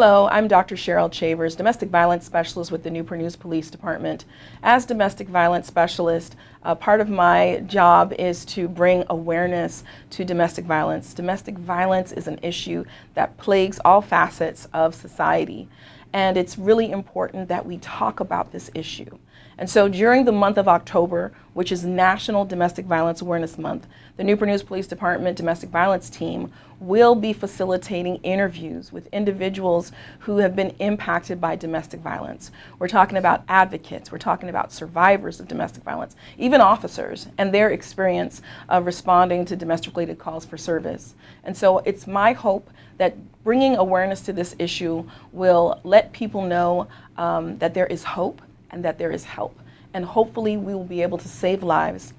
Hello, I'm Dr. Cheryl Chavers, Domestic Violence Specialist with the Newport News Police Department. As Domestic Violence Specialist, part of my job is to bring awareness to domestic violence. Domestic violence is an issue that plagues all facets of society, and it's really important that we talk about this issue. And so during the month of October, which is National Domestic Violence Awareness Month, the Newport News Police Department Domestic Violence Team will be facilitating interviews with individuals who have been impacted by domestic violence. We're talking about advocates, we're talking about survivors of domestic violence, even officers and their experience of responding to domestic-related calls for service. And so it's my hope that bringing awareness to this issue will let people know that there is hope and that there is help. And hopefully we will be able to save lives.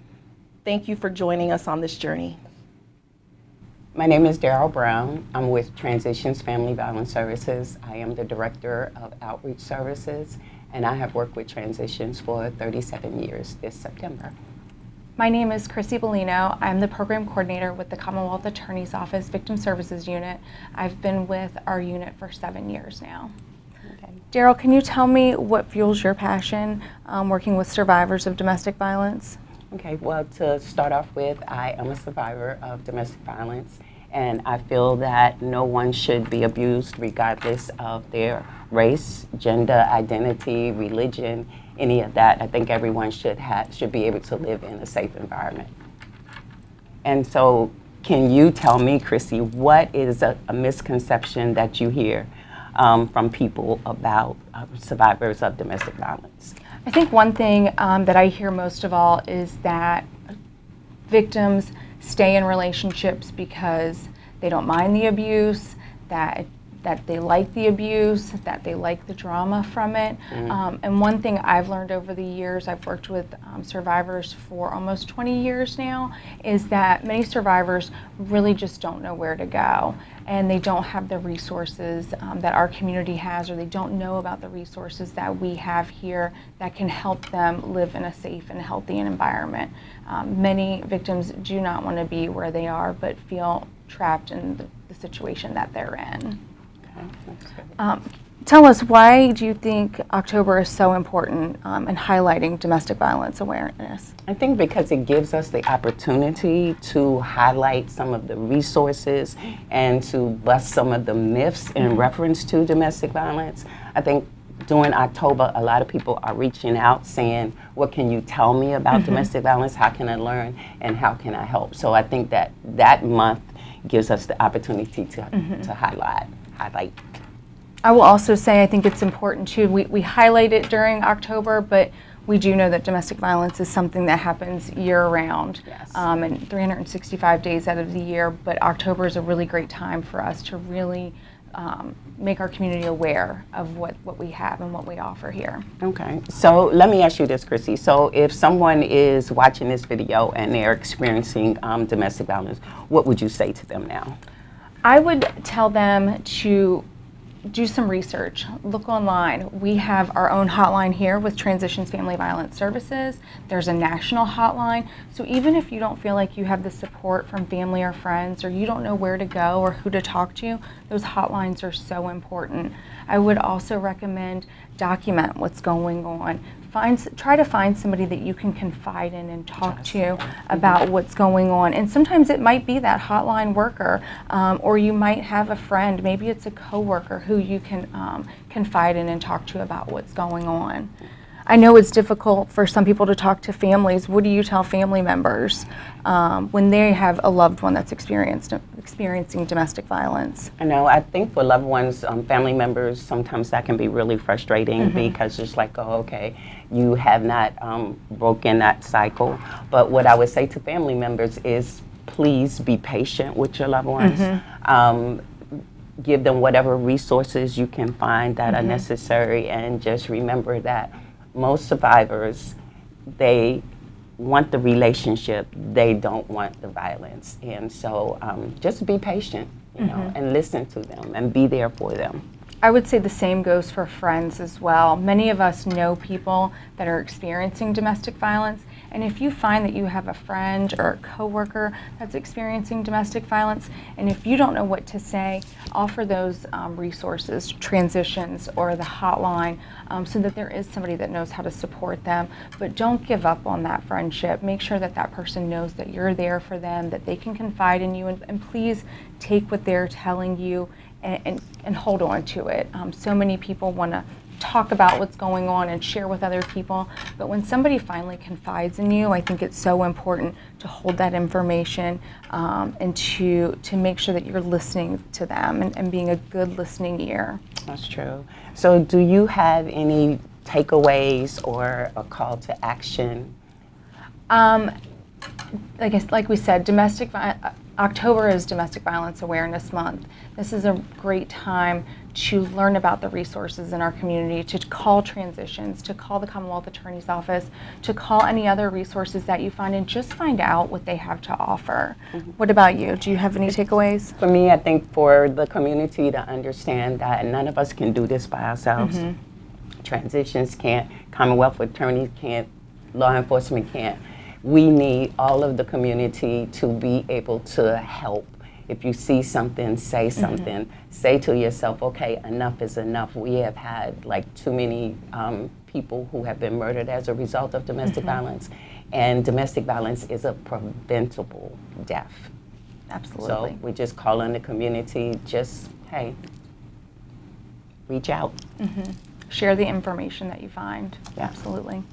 Thank you for joining us on this journey. My name is Darryle Brown. I'm with Transitions Family Violence Services. I am the Director of Outreach Services, and I have worked with Transitions for 37 years this September. My name is Chrissy Bellino. I'm the Program Coordinator with the Commonwealth Attorney's Office Victim Services Unit. I've been with our unit for 7 years now. Okay. Darryle, can you tell me what fuels your passion working with survivors of domestic violence? Okay, well, to start off with, I am a survivor of domestic violence, and I feel that no one should be abused regardless of their race, gender, identity, religion, any of that. I think everyone should be able to live in a safe environment. And so, can you tell me, Chrissy, what is a misconception that you hear from people about survivors of domestic violence? I think one thing that I hear most of all is that victims stay in relationships because they don't mind the abuse, that they like the abuse, that they like the drama from it. And one thing I've learned over the years, I've worked with survivors for almost 20 years now, is that many survivors really just don't know where to go. And they don't have the resources that our community has, or they don't know about the resources that we have here that can help them live in a safe and healthy environment. Many victims do not want to be where they are, but feel trapped in the situation that they're in. Tell us, why do you think October is so important in highlighting domestic violence awareness? I think because it gives us the opportunity to highlight some of the resources and to bust some of the myths in reference to domestic violence. I think during October, a lot of people are reaching out saying, what can you tell me about domestic violence? How can I learn? And how can I help? So I think that that month gives us the opportunity to highlight. I will also say I think it's important too, we highlight it during October, but we do know that domestic violence is something that happens year-round, yes. And 365 days out of the year, but October is a really great time for us to really make our community aware of what we have and what we offer here. Okay, so let me ask you this, Chrissy. So if someone is watching this video and they're experiencing domestic violence, what would you say to them now? I would tell them to do some research, look online. We have our own hotline here with Transitions Family Violence Services. There's a national hotline. So even if you don't feel like you have the support from family or friends, or you don't know where to go or who to talk to, those hotlines are so important. I would also recommend document what's going on. Try to find somebody that you can confide in and talk to about what's going on. And sometimes it might be that hotline worker, or you might have a friend, maybe it's a coworker who you can confide in and talk to about what's going on. I know it's difficult for some people to talk to families. What do you tell family members when they have a loved one that's experiencing domestic violence? I know, I think for loved ones, family members, sometimes that can be really frustrating because it's like, oh, okay, you have not broken that cycle. But what I would say to family members is please be patient with your loved ones. Give them whatever resources you can find that are necessary, and just remember that most survivors, they want the relationship, they don't want the violence. And so just be patient, you know, and listen to them and be there for them. I would say the same goes for friends as well. Many of us know people that are experiencing domestic violence, And if you find that you have a friend or a coworker that's experiencing domestic violence, and if you don't know what to say, offer those resources, transitions, or the hotline, so that there is somebody that knows how to support them. But don't give up on that friendship. Make sure that that person knows that you're there for them, that they can confide in you, and please take what they're telling you and hold on to it. So many people want to talk about what's going on and share with other people, but when somebody finally confides in you, I think it's so important to hold that information and to make sure that you're listening to them and being a good listening ear. That's true. So do you have any takeaways or a call to action? Like we said, October is Domestic Violence Awareness Month. This is a great time to learn about the resources in our community, to call transitions, to call the Commonwealth Attorney's Office, to call any other resources that you find, and just find out what they have to offer. Mm-hmm. What about you? Do you have any takeaways? For me, I think for the community to understand that none of us can do this by ourselves. Mm-hmm. Transitions can't, Commonwealth attorneys can't, law enforcement can't. We need all of the community to be able to help. If you see something, say something. Mm-hmm. Say to yourself, okay, enough is enough. We have had like too many people who have been murdered as a result of domestic mm-hmm. violence. And domestic violence is a preventable death. Absolutely. So we just call on the community, just, hey, reach out. Mm-hmm. Share the information that you find. Yeah. Absolutely.